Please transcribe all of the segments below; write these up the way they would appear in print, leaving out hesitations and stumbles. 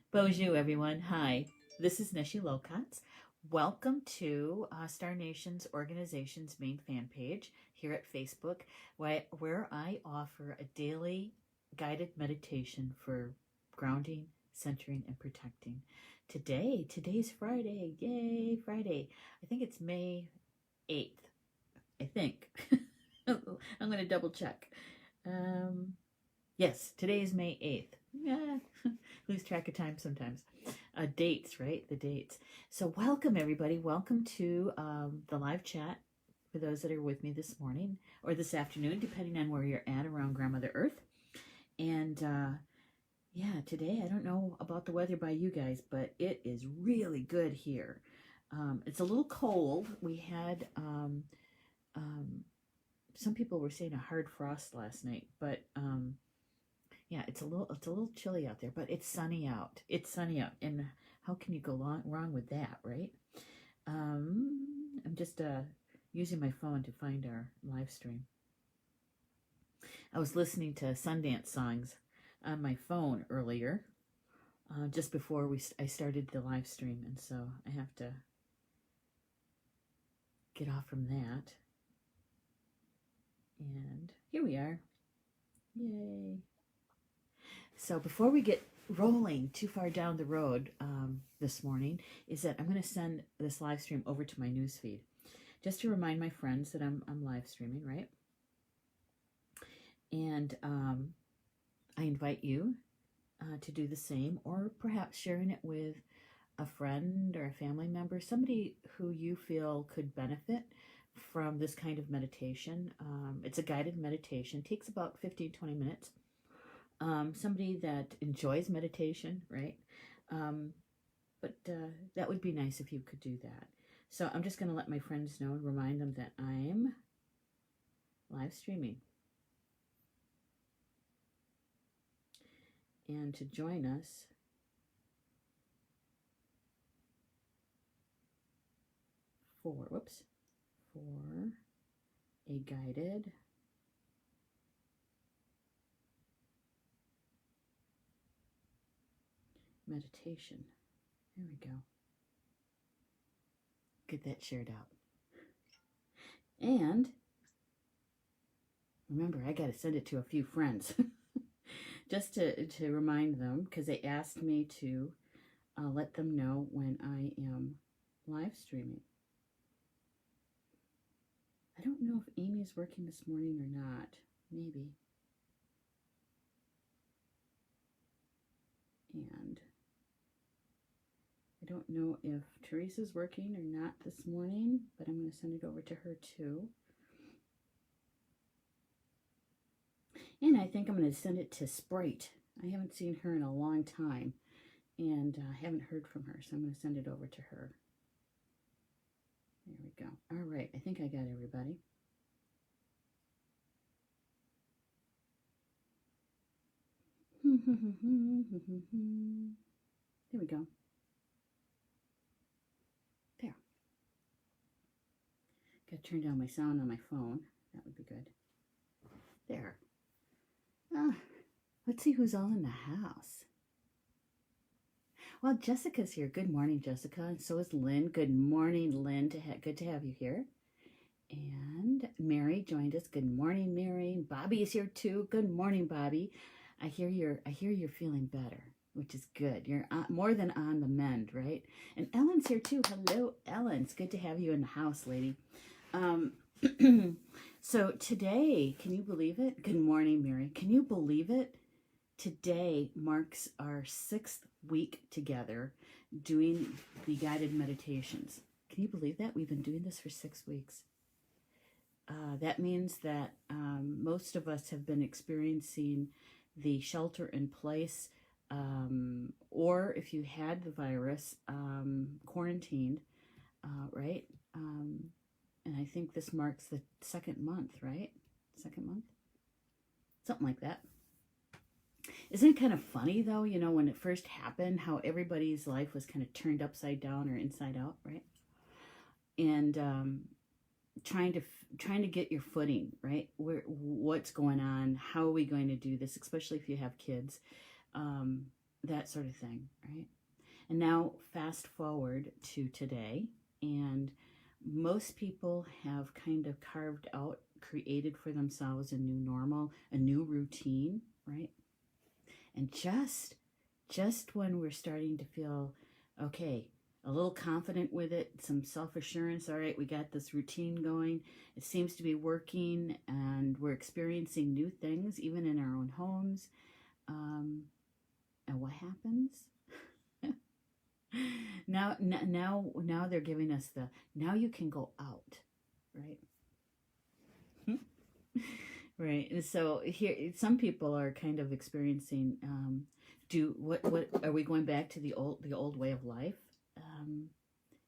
Bonjour, everyone. Hi, this is Neshi Locutz. Welcome to Star Nation's organization's main fan page here at Facebook, where I offer a daily guided meditation for grounding, centering, and protecting. Today's Friday. Yay, Friday. I think it's May 8th. I think. I'm going to double check. Yes, today is May 8th. Yeah, lose track of time sometimes. Dates, right? The dates. So, welcome everybody. Welcome to the live chat for those that are with me this morning or this afternoon, depending on where you're at around Grandmother Earth. And yeah, today, I don't know about the weather by you guys, but it is really good here. It's a little cold. We had some people were saying a hard frost last night, but yeah, it's a little chilly out there, but it's sunny out. It's sunny out, and how can you go wrong with that, right? I'm just using my phone to find our live stream. I was listening to Sundance songs on my phone earlier, just before I started the live stream, and so I have to get off from that. And here we are. Yay. So before we get rolling too far down the road this morning, is that I'm going to send this live stream over to my newsfeed, just to remind my friends that I'm live streaming, right? And I invite you to do the same, or perhaps sharing it with a friend or a family member, somebody who you feel could benefit from this kind of meditation. It's a guided meditation. It takes about 15-20 minutes. Somebody that enjoys meditation, right? But that would be nice if you could do that. So I'm just going to let my friends know and remind them that I'm live streaming. And to join us, for a guided meditation. There we go. Get that shared out. And remember, I got to send it to a few friends just to remind them, because they asked me to let them know when I am live streaming. I don't know if Amy's working this morning or not. Maybe. And I don't know if Teresa's working or not this morning, but I'm going to send it over to her too. And I think I'm going to send it to Sprite. I haven't seen her in a long time, and I haven't heard from her, so I'm going to send it over to her. There we go. All right, I think I got everybody. There we go. There. Got to turn down my sound on my phone. That would be good. There. Let's see who's all in the house. Well, Jessica's here. Good morning, Jessica. And so is Lynn. Good morning, Lynn. Good to have you here. And Mary joined us. Good morning, Mary. Bobby is here too. Good morning, Bobby. I hear you're feeling better, which is good. You're more than on the mend, right? And Ellen's here too. Hello, Ellen. It's good to have you in the house, lady. So today, can you believe it? Good morning, Mary. Can you believe it? Today marks our 6th week together doing the guided meditations. Can you believe that? We've been doing this for 6 weeks. That means that most of us have been experiencing the shelter in place, or if you had the virus, quarantined, right? And I think this marks the 2nd month, right? 2nd month? Something like that. Isn't it kind of funny, though, you know, when it first happened, how everybody's life was kind of turned upside down or inside out, right? And trying to get your footing, right? What's going on? How are we going to do this? Especially if you have kids. that sort of thing, right? And now fast forward to today, and most people have kind of carved out, created for themselves a new normal, a new routine, right? And just when we're starting to feel okay, a little confident with it, some self-assurance, all right, we got this routine going, it seems to be working, and we're experiencing new things even in our own homes. And what happens? Now they're giving us the, now you can go out, right? Right. And so here, some people are kind of experiencing, what are we going back to the old way of life?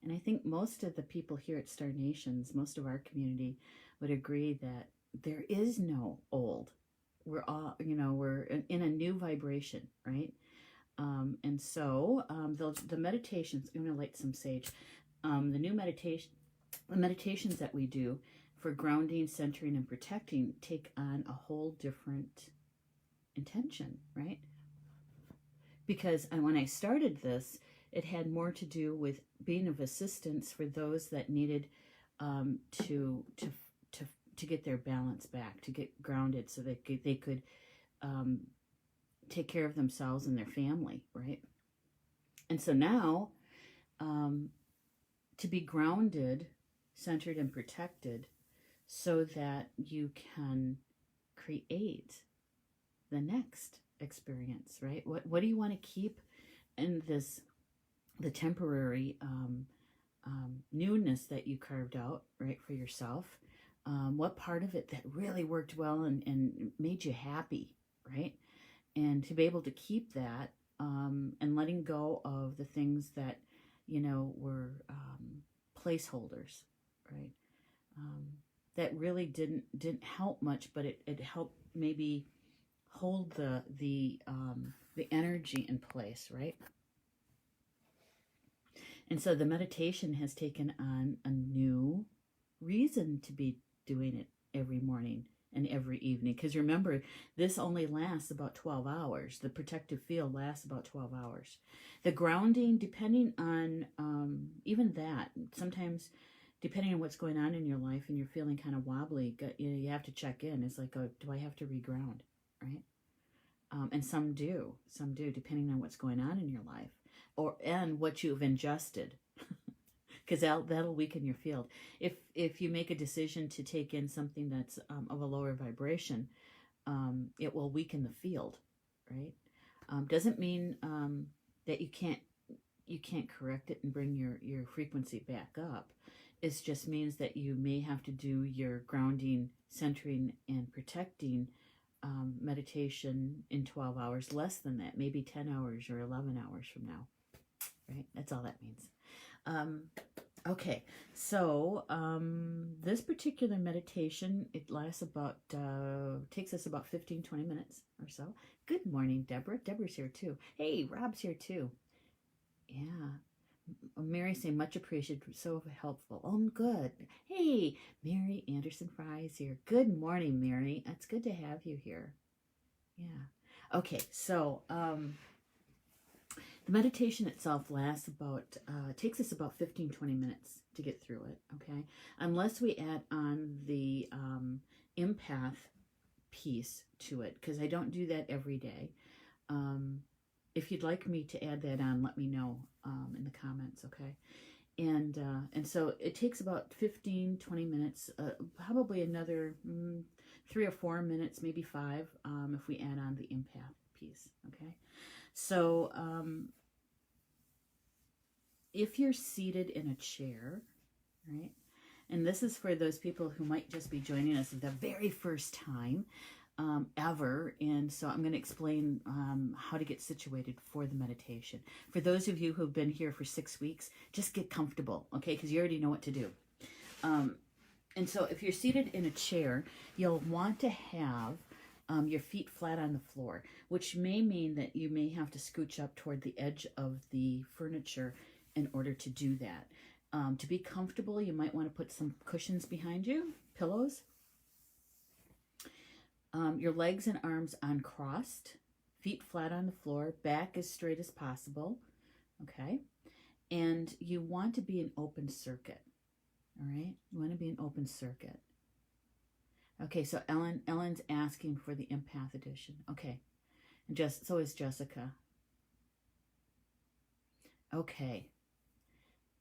And I think most of the people here at Star Nations, most of our community would agree that there is no old. We're all, we're in a new vibration, right? And so the meditations, I'm going to light some sage. The meditations that we do for grounding, centering, and protecting take on a whole different intention, right? Because when I started this, it had more to do with being of assistance for those that needed to get their balance back, to get grounded, so they could take care of themselves and their family, right? And so now, to be grounded, centered, and protected, so that you can create the next experience, right? What do you want to keep in this, the temporary newness that you carved out, right, for yourself? What part of it that really worked well and made you happy, right? And to be able to keep that, and letting go of the things that, were placeholders, right? That really didn't help much, but it helped maybe hold the energy in place, right? And so the meditation has taken on a new reason to be doing it every morning and every evening. Because remember, this only lasts about 12 hours. The protective field lasts about 12 hours. The grounding, depending on even that, sometimes depending on what's going on in your life and you're feeling kind of wobbly, you have to check in. It's like, do I have to reground, right? And some do, depending on what's going on in your life and what you've ingested. Because that'll weaken your field. If you make a decision to take in something that's of a lower vibration, it will weaken the field, right? Doesn't mean that you can't correct it and bring your frequency back up. It just means that you may have to do your grounding, centering, and protecting meditation in 12 hours, less than that, maybe 10 hours or 11 hours from now, right? That's all that means. Okay, so this particular meditation, it lasts about, takes us about 15-20 minutes or so. Good morning, Deborah. Deborah's here too. Hey, Rob's here too. Yeah. Mary saying much appreciated, so helpful. Oh, good. Hey, Mary Anderson Fry's here. Good morning, Mary. It's good to have you here. Yeah. Okay, so the meditation itself lasts about, takes us about 15-20 minutes to get through it, okay? Unless we add on the empath piece to it, because I don't do that every day. If you'd like me to add that on, let me know in the comments, okay? And so it takes about 15-20 minutes, probably another 3 or 4 minutes, maybe 5, if we add on the empath piece, okay? So if you're seated in a chair, right, and this is for those people who might just be joining us the very first time ever, and so I'm going to explain how to get situated for the meditation. For those of you who've been here for 6 weeks, just get comfortable, okay, because you already know what to do. And so if you're seated in a chair, you'll want to have your feet flat on the floor, which may mean that you may have to scooch up toward the edge of the furniture in order to do that. To be comfortable, you might want to put some cushions behind you, pillows. Your legs and arms uncrossed, feet flat on the floor, back as straight as possible, okay? And you want to be an open circuit, all right? You want to be an open circuit. Okay, so Ellen's asking for the empath edition. Okay, and so is Jessica. Okay,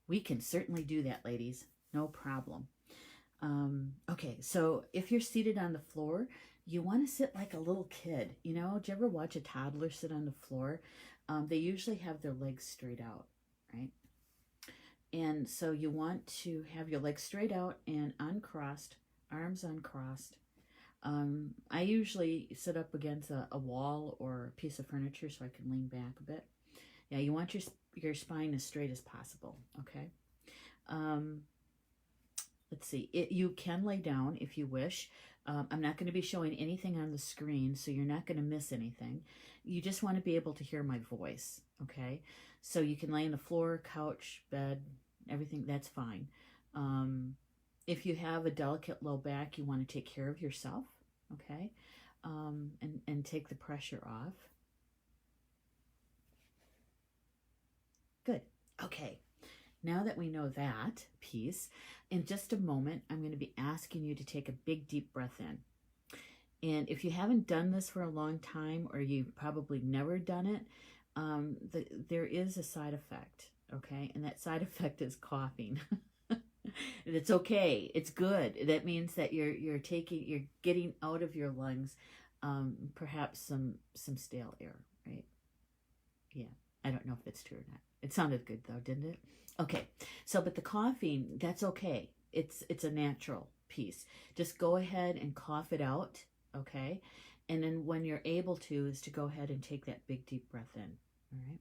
we can certainly do that, ladies. No problem. Okay, so if you're seated on the floor, you want to sit like a little kid. You know, do you ever watch a toddler sit on the floor? They usually have their legs straight out, right? And so you want to have your legs straight out and uncrossed, arms uncrossed. I usually sit up against a wall or a piece of furniture so I can lean back a bit. Yeah, you want your spine as straight as possible, okay? Let's see. You can lay down if you wish. I'm not going to be showing anything on the screen, so you're not going to miss anything. You just want to be able to hear my voice, okay? So you can lay on the floor, couch, bed, everything. That's fine. If you have a delicate low back, you want to take care of yourself, okay? And take the pressure off. Good. Okay. Now that we know that piece, in just a moment, I'm going to be asking you to take a big, deep breath in. And if you haven't done this for a long time, or you've probably never done it, there is a side effect, okay? And that side effect is coughing. It's okay. It's good. That means that you're getting out of your lungs, perhaps some stale air, right? Yeah. I don't know if it's true or not. It sounded good though, didn't it? Okay. So, but the coughing, that's okay. It's a natural piece. Just go ahead and cough it out, okay? And then when you're able to, is to go ahead and take that big deep breath in, all right?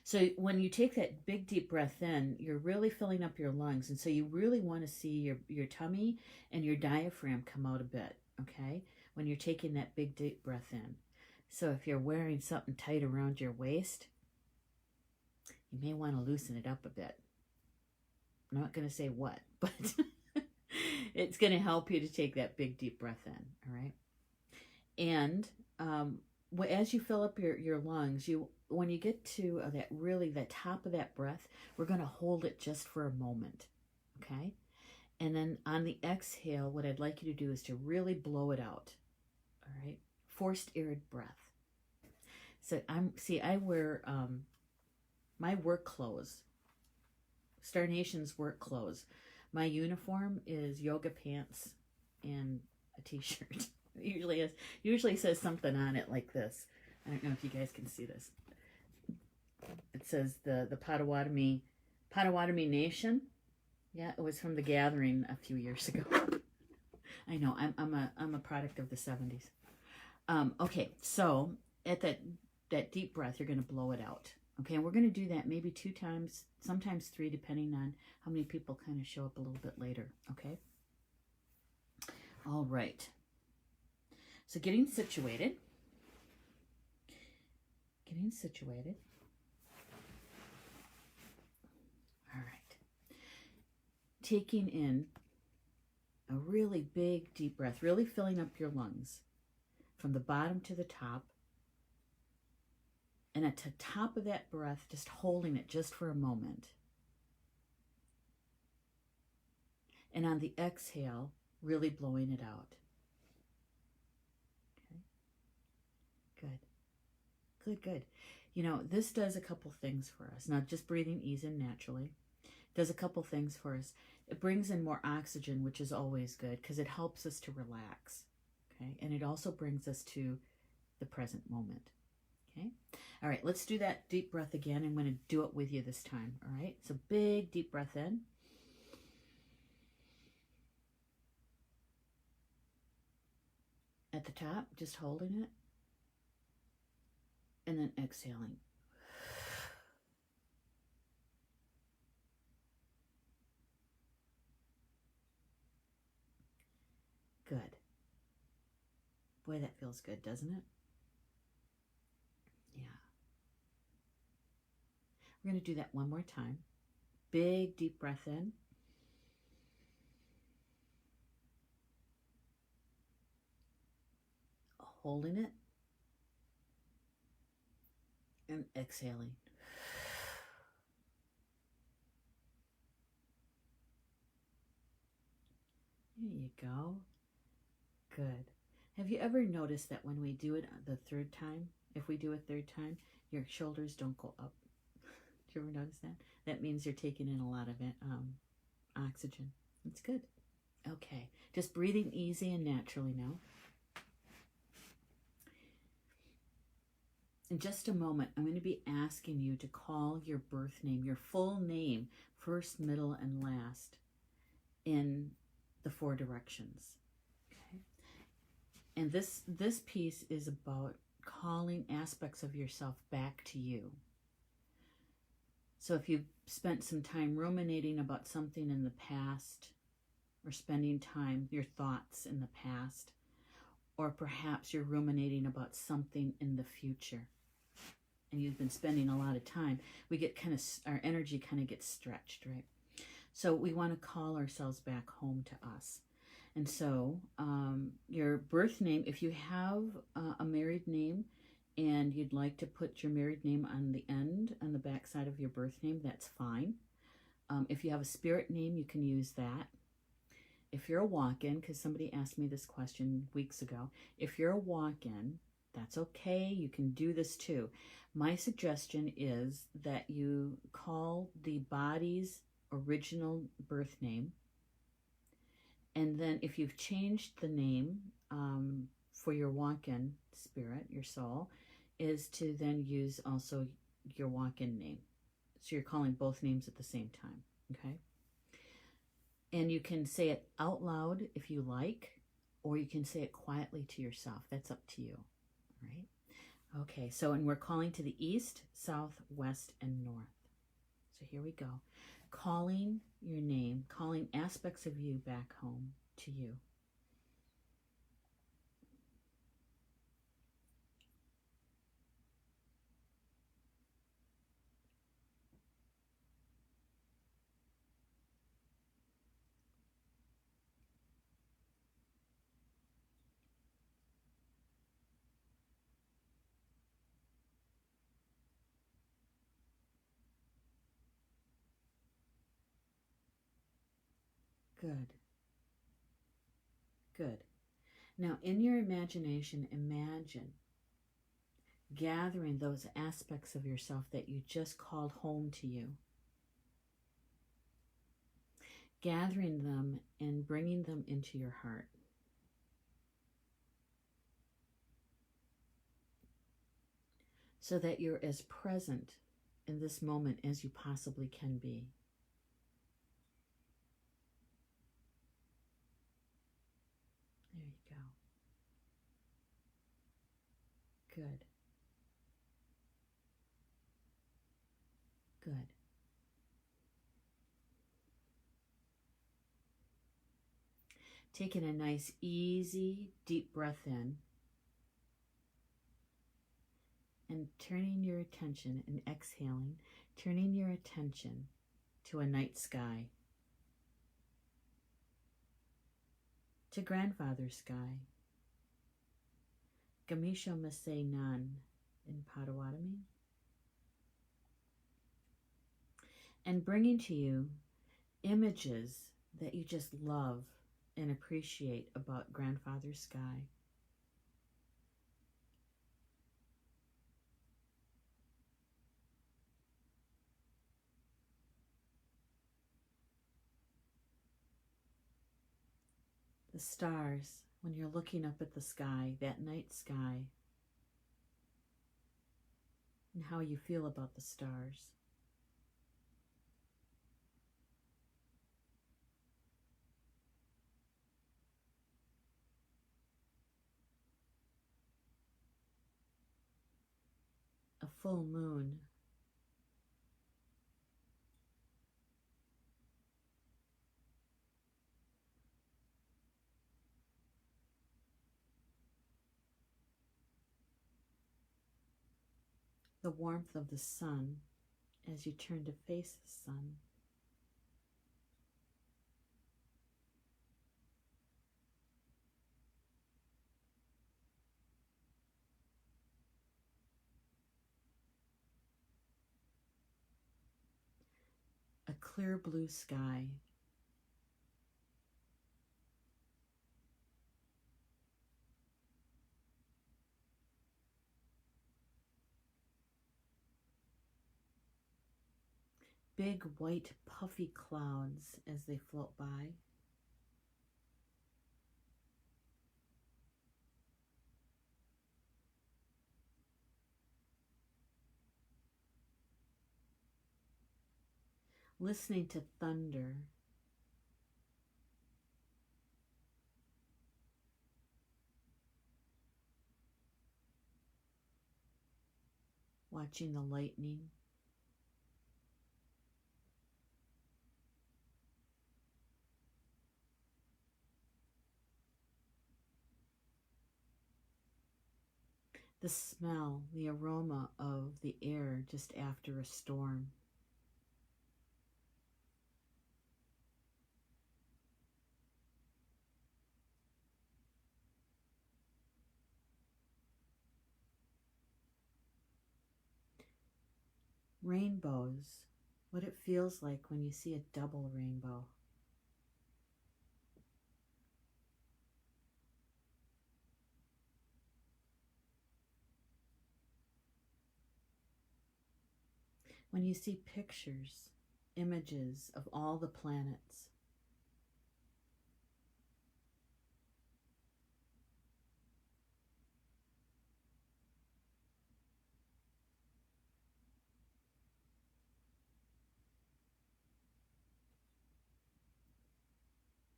So when you take that big deep breath in, you're really filling up your lungs, and so you really want to see your tummy and your diaphragm come out a bit, okay? When you're taking that big deep breath in. So if you're wearing something tight around your waist, you may want to loosen it up a bit. I'm not going to say what, but it's going to help you to take that big deep breath in, all right? And as you fill up your lungs, when you get to that top of that breath, we're going to hold it just for a moment, okay? And then on the exhale, what I'd like you to do is to really blow it out, all right? Forced air breath. So I wear my work clothes, Star Nation's work clothes. My uniform is yoga pants and a t-shirt. It usually says something on it like this. I don't know if you guys can see this. It says the Potawatomi Nation. Yeah, it was from the gathering a few years ago. I know I'm a product of the 70s. Okay, so at that deep breath, you're going to blow it out. Okay, and we're going to do that maybe 2 times, sometimes 3, depending on how many people kind of show up a little bit later. Okay. All right. So getting situated. All right. Taking in a really big deep breath, really filling up your lungs from the bottom to the top. And at the top of that breath, just holding it just for a moment. And on the exhale, really blowing it out. Okay. Good. You know, this does a couple things for us. Not just breathing ease in naturally. It does a couple things for us. It brings in more oxygen, which is always good because it helps us to relax. Okay. And it also brings us to the present moment. Okay. All right, let's do that deep breath again. I'm going to do it with you this time. All right. So big deep breath in. At the top, just holding it. And then exhaling. Good. Boy, that feels good, doesn't it? Yeah. We're going to do that one more time. Big deep breath in. Holding it. And exhaling. There you go. Good. Have you ever noticed that when we do it the third time, if we do a third time, your shoulders don't go up? Do you ever notice that? That means you're taking in a lot of oxygen. It's good. Okay. Just breathing easy and naturally now. In just a moment, I'm going to be asking you to call your birth name, your full name, first, middle, and last, in the 4 directions. Okay. And this piece is about calling aspects of yourself back to you. So if you've spent some time ruminating about something in the past, or spending time, your thoughts in the past, or perhaps you're ruminating about something in the future, and you've been spending a lot of time, we get our energy kind of gets stretched, right? So we want to call ourselves back home to us. And so your birth name, if you have a married name and you'd like to put your married name on the end, on the back side of your birth name, that's fine. If you have a spirit name, you can use that. If you're a walk-in, because somebody asked me this question weeks ago, if you're a walk-in, that's okay. You can do this too. My suggestion is that you call the body's original birth name, and then if you've changed the name for your walk-in spirit, your soul, is to then use also your walk-in name. So you're calling both names at the same time, okay? And you can say it out loud if you like, or you can say it quietly to yourself. That's up to you, right? Okay, so, and we're calling to the east, south, west, and north. So here we go. Calling your name, calling aspects of you back home to you. Good. Good. Now, in your imagination, imagine gathering those aspects of yourself that you just called home to you. Gathering them and bringing them into your heart. So that you're as present in this moment as you possibly can be. There you go. Good. Good. Taking a nice, easy, deep breath in. And turning your attention, and exhaling, turning your attention to a night sky. To grandfather's sky. Gamisho Masay Nan in Potawatomi. And bringing to you images that you just love and appreciate about grandfather's sky. The stars, when you're looking up at the sky, that night sky, and how you feel about the stars. A full moon. The warmth of the sun as you turn to face the sun. clear blue sky. Big white puffy clouds as they float by. Listening to thunder. Watching the lightning. The smell, the aroma of the air just after a storm. Rainbows, what it feels like when you see a double rainbow. When you see pictures, images of all the planets.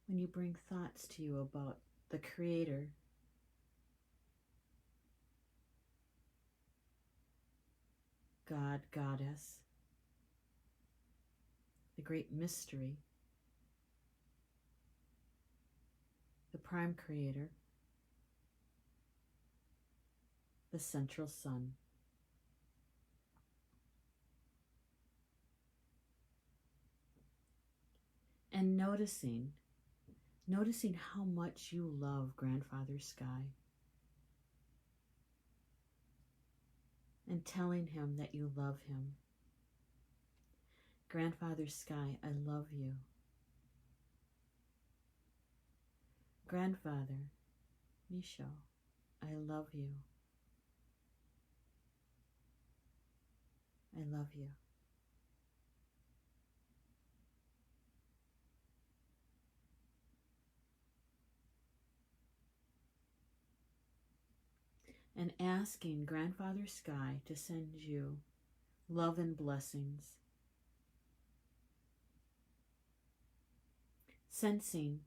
When you bring thoughts to you about the Creator, God, Goddess, the great mystery, the prime creator, the central sun. And noticing how much you love Grandfather Sky. And telling him that you love him. Grandfather Sky, I love you. Grandfather, Neshi, I love you. I love you. And asking Grandfather Sky to send you love and blessings. Sensing,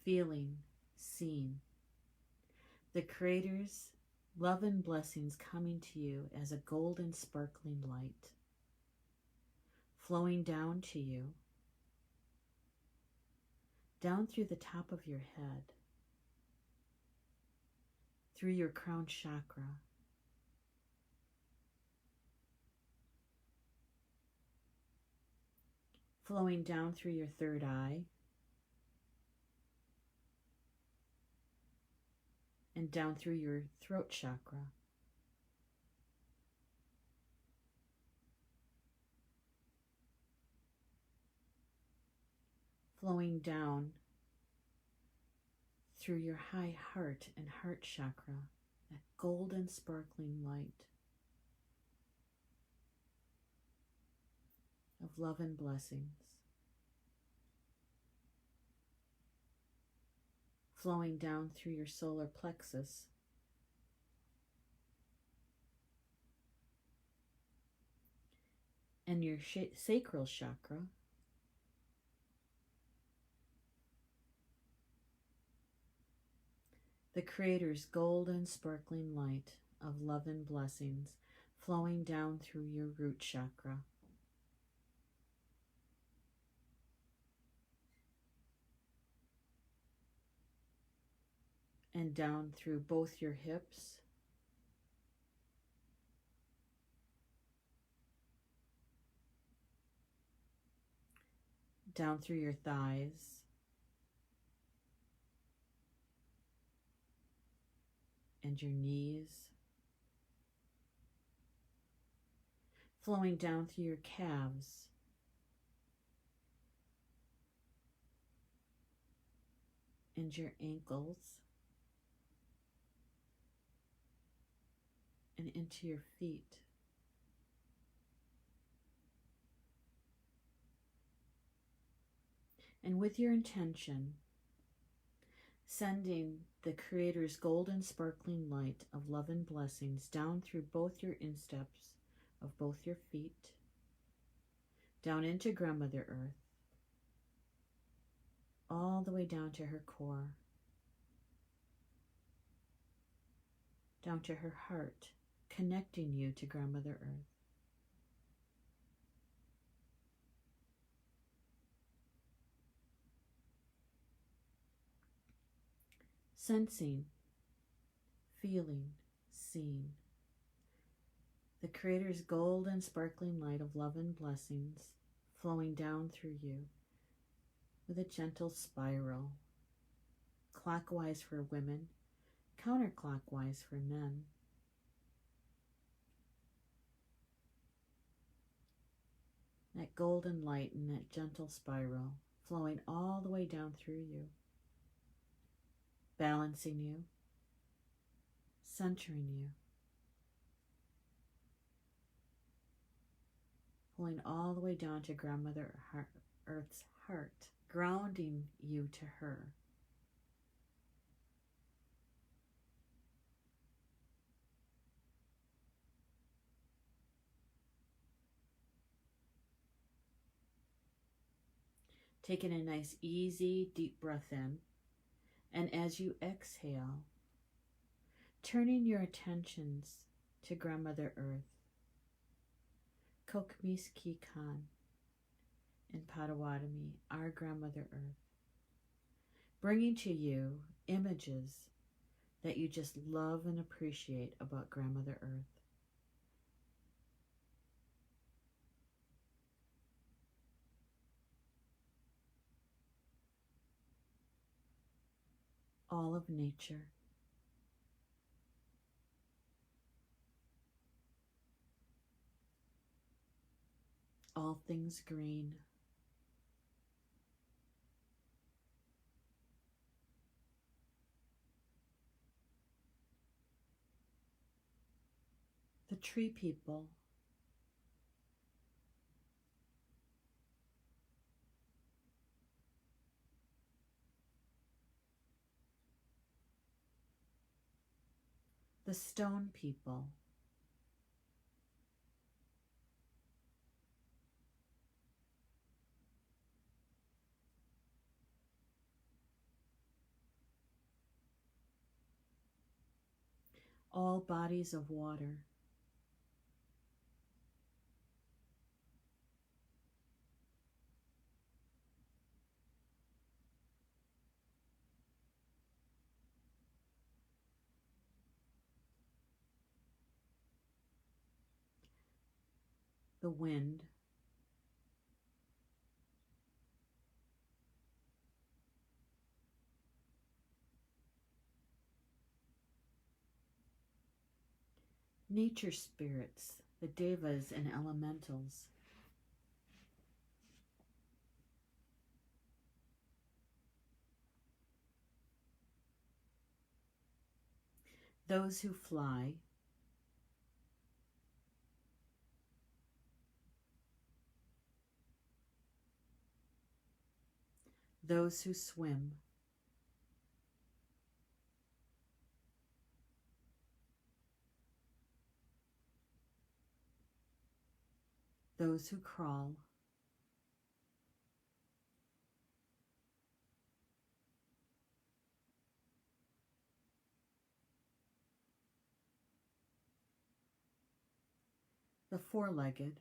feeling, seeing the Creator's love and blessings coming to you as a golden sparkling light, flowing down to you, down through the top of your head, through your crown chakra, flowing down through your third eye, and down through your throat chakra. Flowing down through your high heart and heart chakra, that golden sparkling light of love and blessings. Flowing down through your solar plexus, and your sacral chakra, the Creator's golden sparkling light of love and blessings flowing down through your root chakra. And down through both your hips, down through your thighs, and your knees, flowing down through your calves, and your ankles and into your feet. And with your intention, sending the Creator's golden sparkling light of love and blessings down through both your insteps of both your feet, down into Grandmother Earth, all the way down to her core, down to her heart, connecting you to Grandmother Earth. Sensing, feeling, seeing the Creator's golden sparkling light of love and blessings flowing down through you with a gentle spiral, clockwise for women, counterclockwise for men. That golden light and that gentle spiral flowing all the way down through you, balancing you, centering you, pulling all the way down to Grandmother Earth's heart, grounding you to her. Taking a nice, easy, deep breath in, and as you exhale, turning your attentions to Grandmother Earth, Kokmis Ki Kan in Potawatomi, our Grandmother Earth, bringing to you images that you just love and appreciate about Grandmother Earth. All of nature, all things green, the tree people, the stone people, all bodies of water, the wind, nature spirits, the devas and elementals, those who fly, those who swim, those who crawl, the four-legged,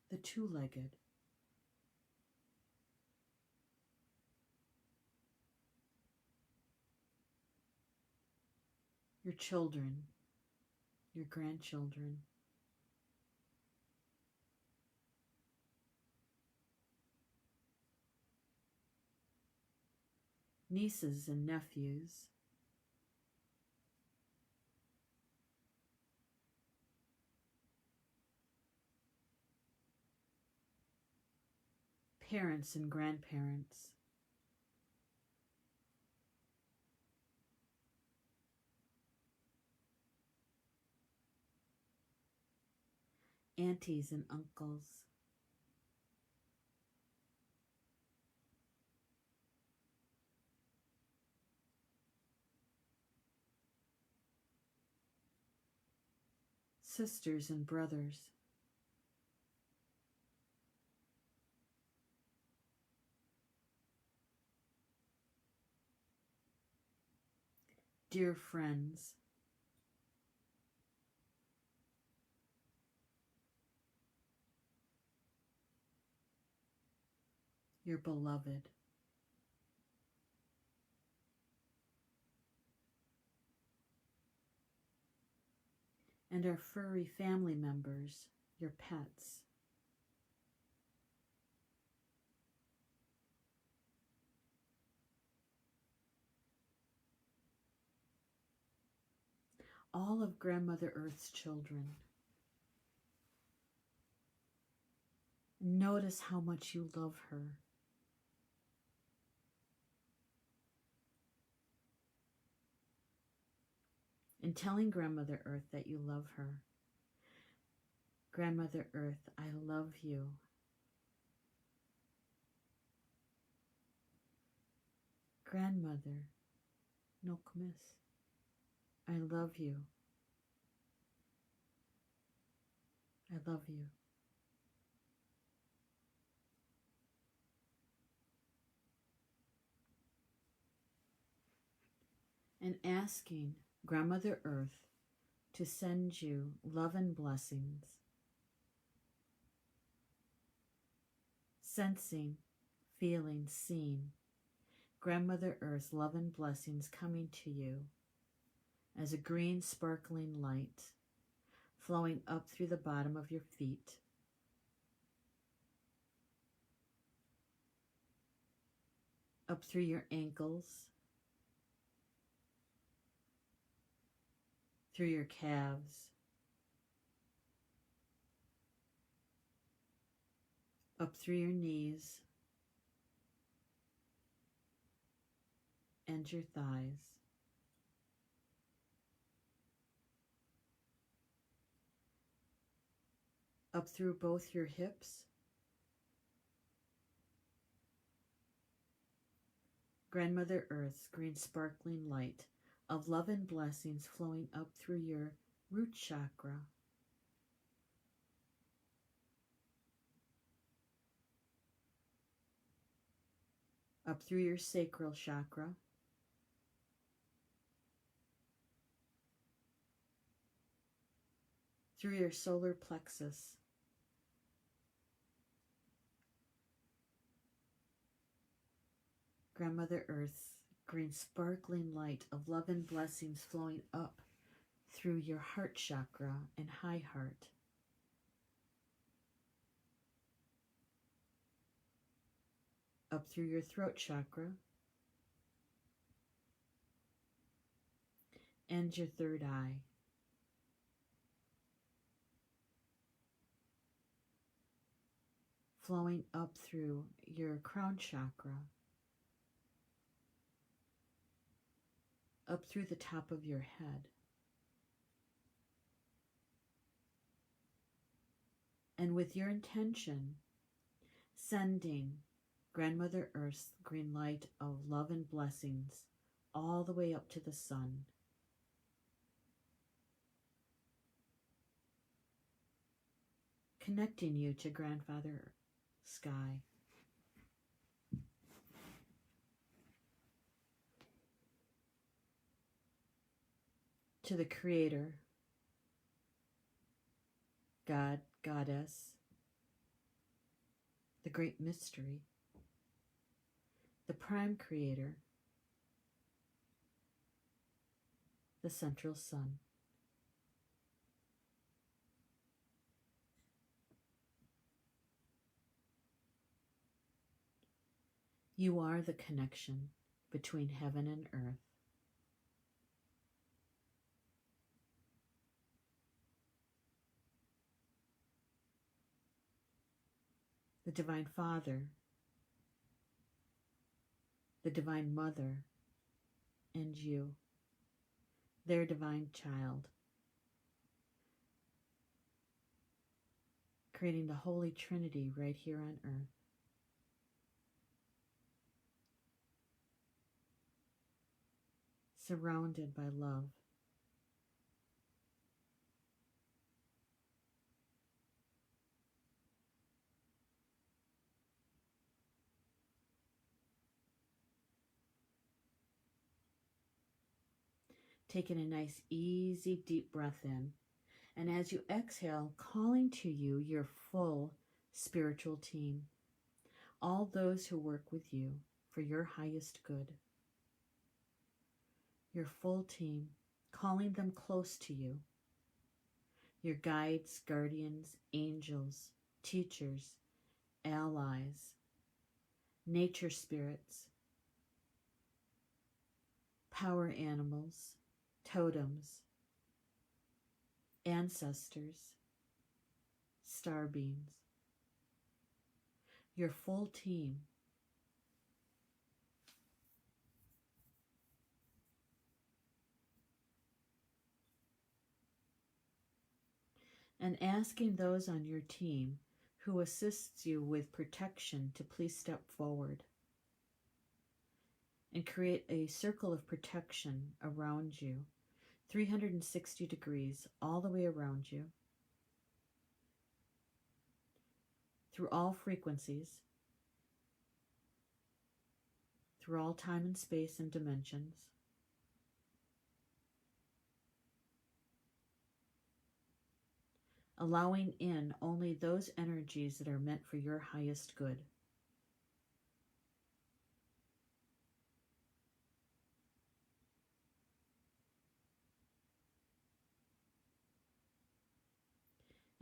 the two-legged, your children, your grandchildren, nieces and nephews, parents and grandparents, aunties and uncles, sisters and brothers, dear friends, your beloved, and our furry family members, your pets. All of Grandmother Earth's children. Notice how much you love her. And telling Grandmother Earth that you love her. Grandmother Earth, I love you. Grandmother, Nokmis, I love you. I love you. And asking Grandmother Earth to send you love and blessings. Sensing, feeling, seeing Grandmother Earth's love and blessings coming to you as a green sparkling light flowing up through the bottom of your feet, up through your ankles, through your calves, up through your knees and your thighs, up through both your hips, Grandmother Earth's green sparkling light of love and blessings flowing up through your root chakra, up through your sacral chakra, through your solar plexus, Grandmother Earth's green sparkling light of love and blessings flowing up through your heart chakra and high heart, up through your throat chakra and your third eye, flowing up through your crown chakra, up through the top of your head, and with your intention, sending Grandmother Earth's green light of love and blessings all the way up to the sun, connecting you to Grandfather Sky. To the Creator, God, Goddess, the Great Mystery, the Prime Creator, the Central Sun. You are the connection between heaven and earth. The Divine Father the Divine Mother, and you, their divine child, creating the Holy Trinity right here on earth. Surrounded by love. Taking a nice, easy, deep breath in. And as you exhale, calling to you your full spiritual team. All those who work with you for your highest good. Your full team, calling them close to you. Your guides, guardians, angels, teachers, allies, nature spirits, power animals, totems, ancestors, star beings. Your full team. And asking those on your team who assists you with protection to please step forward and create a circle of protection around you, 360 degrees all the way around you, through all frequencies, through all time and space and dimensions. Allowing in only those energies that are meant for your highest good.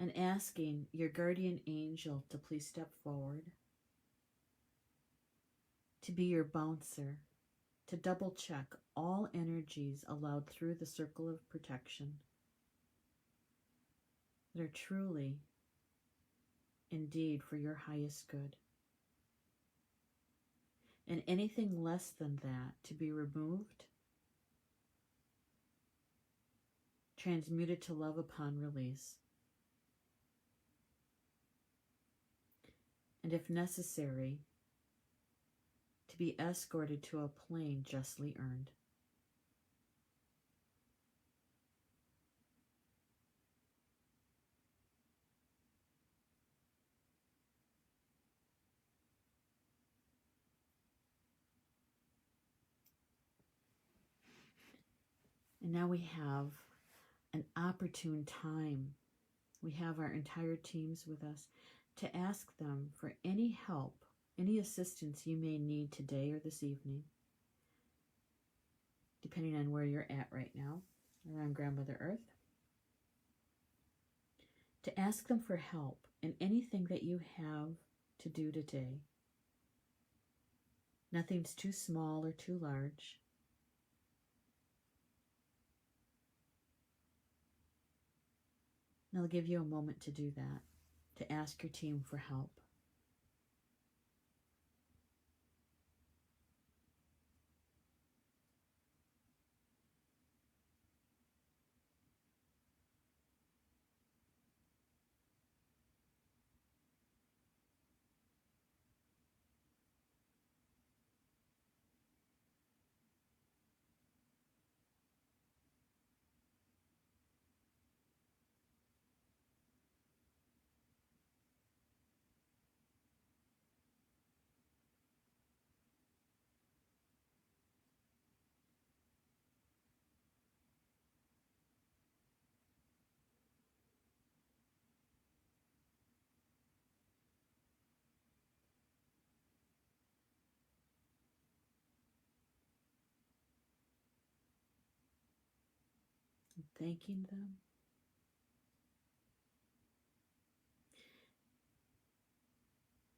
And asking your guardian angel to please step forward, to be your bouncer, to double check all energies allowed through the circle of protection that are truly, indeed, for your highest good. And anything less than that to be removed, transmuted to love upon release. And if necessary, to be escorted to a plane justly earned. And now we have an opportune time. We have our entire teams with us to ask them for any help, any assistance you may need today or this evening, depending on where you're at right now around Grandmother Earth. To ask them for help in anything that you have to do today. Nothing's too small or too large. And I'll give you a moment to do that, to ask your team for help. And thanking them.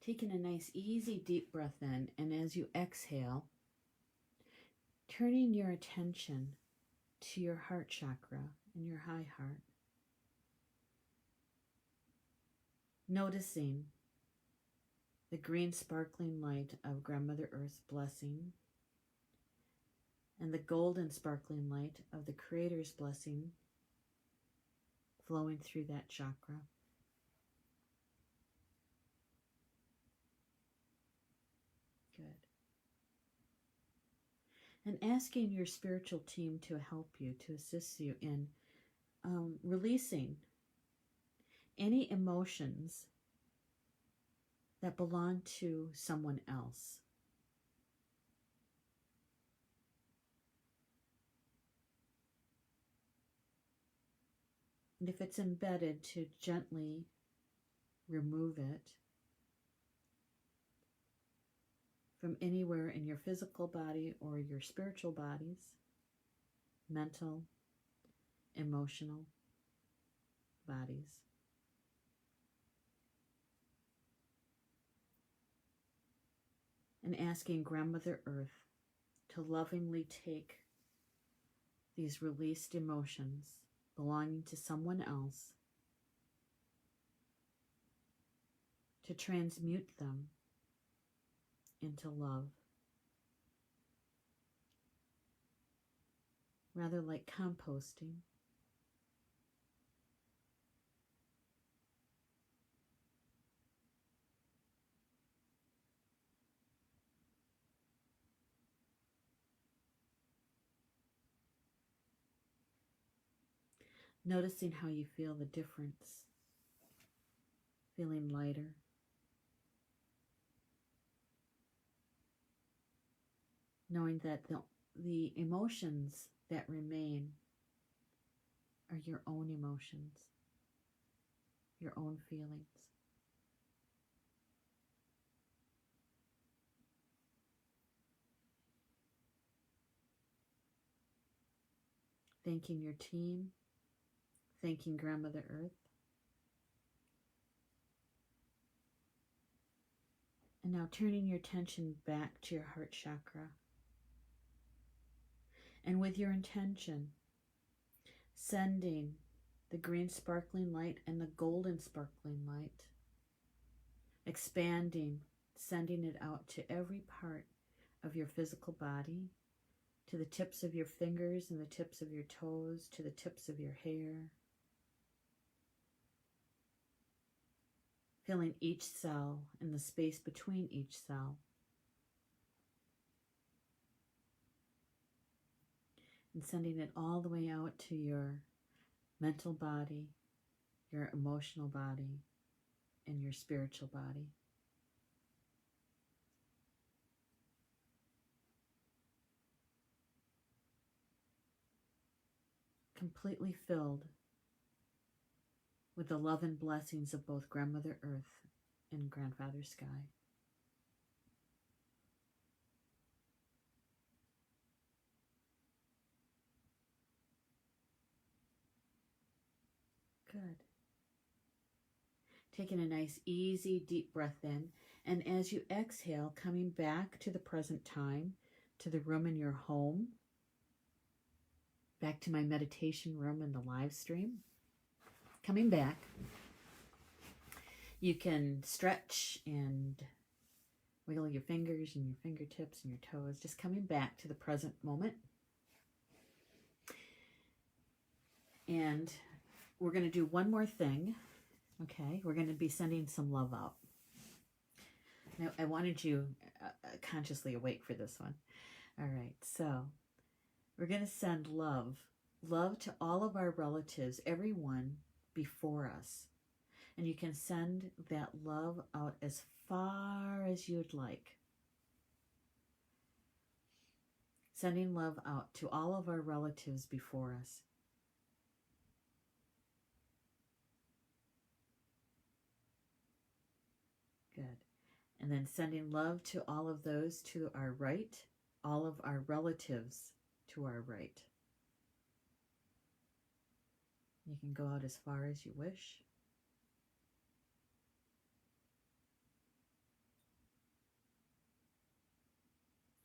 Taking a nice, easy, deep breath in, and as you exhale, turning your attention to your heart chakra and your high heart. Noticing the green sparkling light of Grandmother Earth's blessing and the golden sparkling light of the Creator's blessing flowing through that chakra. Good. And asking your spiritual team to help you, to assist you in releasing any emotions that belong to someone else. And if it's embedded, to gently remove it from anywhere in your physical body or your spiritual bodies, mental, emotional bodies. And asking Grandmother Earth to lovingly take these released emotions belonging to someone else, to transmute them into love, rather like composting. Noticing how you feel the difference, feeling lighter. Knowing that the emotions that remain are your own emotions, your own feelings. Thanking your team, thanking Grandmother Earth. And now turning your attention back to your heart chakra. And with your intention, sending the green sparkling light and the golden sparkling light, expanding, sending it out to every part of your physical body, to the tips of your fingers and the tips of your toes, to the tips of your hair. Filling each cell and the space between each cell. And sending it all the way out to your mental body, your emotional body, and your spiritual body. Completely filled with the love and blessings of both Grandmother Earth and Grandfather Sky. Good. Taking a nice, easy, deep breath in. And as you exhale, coming back to the present time, to the room in your home, back to my meditation room in the live stream. Coming back, you can stretch and wiggle your fingers and your fingertips and your toes, just coming back to the present moment. And we're going to do one more thing, okay? We're going to be sending some love out. Now, I wanted you consciously awake for this one. All right, so we're going to send love to all of our relatives, everyone before us. And you can send that love out as far as you'd like. Sending love out to all of our relatives before us. Good. And then sending love to all of those to our right, all of our relatives to our right. You can go out as far as you wish.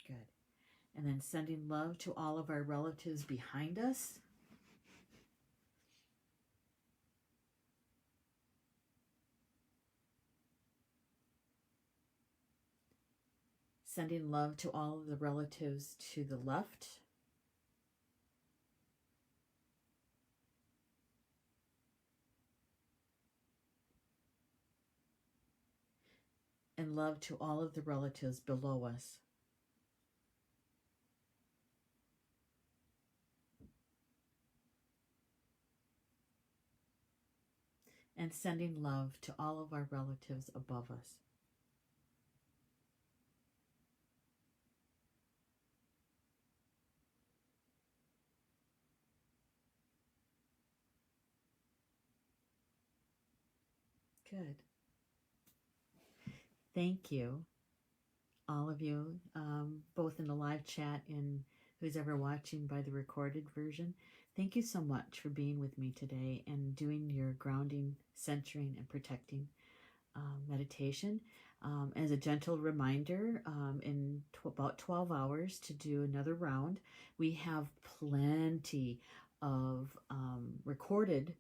Good. And then sending love to all of our relatives behind us. Sending love to all of the relatives to the left and love to all of the relatives below us. And sending love to all of our relatives above us. Good. Thank you, all of you, both in the live chat and who's ever watching by the recorded version. Thank you so much for being with me today and doing your grounding, centering, and protecting meditation. As a gentle reminder, in about 12 hours to do another round. We have plenty of recorded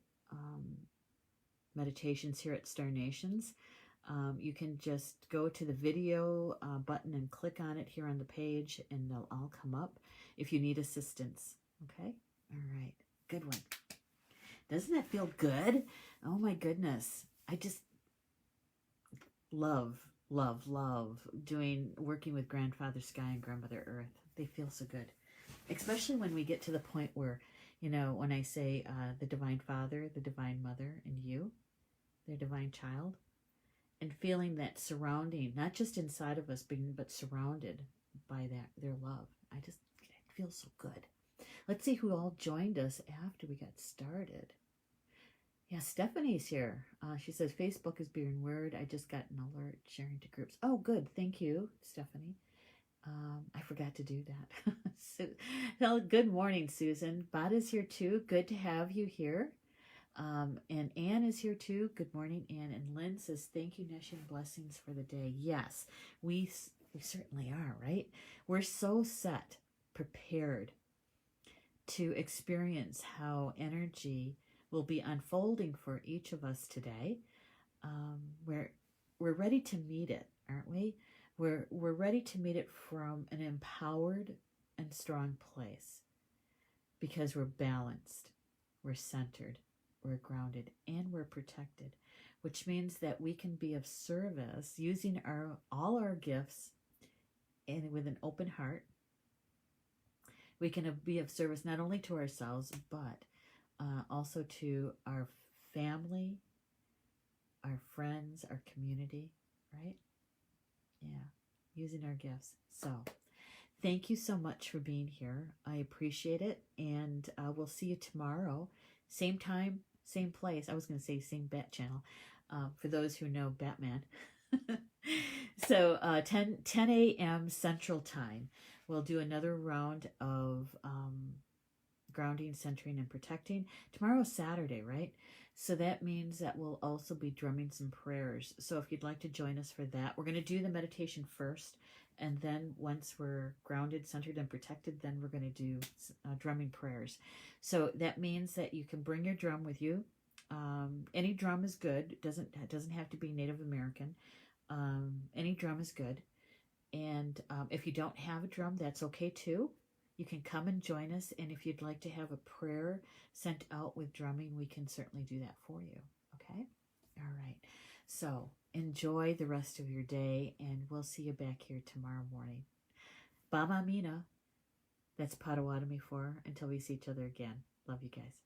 meditations here at Star Nations. You can just go to the video button and click on it here on the page, and they'll all come up if you need assistance. Okay? All right. Good one. Doesn't that feel good? Oh my goodness. I just love working with Grandfather Sky and Grandmother Earth. They feel so good. Especially when we get to the point where, when I say the Divine Father, the Divine Mother, and you, their Divine Child, and feeling that surrounding, not just inside of us, but surrounded by their love. It feels so good. Let's see who all joined us after we got started. Yeah, Stephanie's here. She says, Facebook is being weird. I just got an alert sharing to groups. Oh, good. Thank you, Stephanie. I forgot to do that. Good morning, Susan. Bada's here too. Good to have you here. And Anne is here too. Good morning, Anne. And Lynn says, thank you, Neshi, and blessings for the day. Yes, we certainly are, right? We're so set, prepared to experience how energy will be unfolding for each of us today. We're ready to meet it, aren't we? We're ready to meet it from an empowered and strong place because we're balanced, we're centered, we're grounded, and we're protected, which means that we can be of service using all our gifts and with an open heart. We can be of service not only to ourselves, but also to our family, our friends, our community, right? Yeah, using our gifts. So thank you so much for being here. I appreciate it. And we'll see you tomorrow. Same time, same place. I was going to say same Bat channel for those who know Batman. So 10 a.m. Central Time. We'll do another round of grounding, centering, and protecting. Tomorrow's Saturday, right? So that means that we'll also be drumming some prayers. So if you'd like to join us for that, we're going to do the meditation first. And then once we're grounded, centered, and protected, then we're going to do drumming prayers. So that means that you can bring your drum with you. Any drum is good. It doesn't have to be Native American. Any drum is good. And if you don't have a drum, that's okay too. You can come and join us. And if you'd like to have a prayer sent out with drumming, we can certainly do that for you. Okay? All right. So enjoy the rest of your day, and we'll see you back here tomorrow morning. Baba Mina. That's Potawatomi for until we see each other again. Love you guys.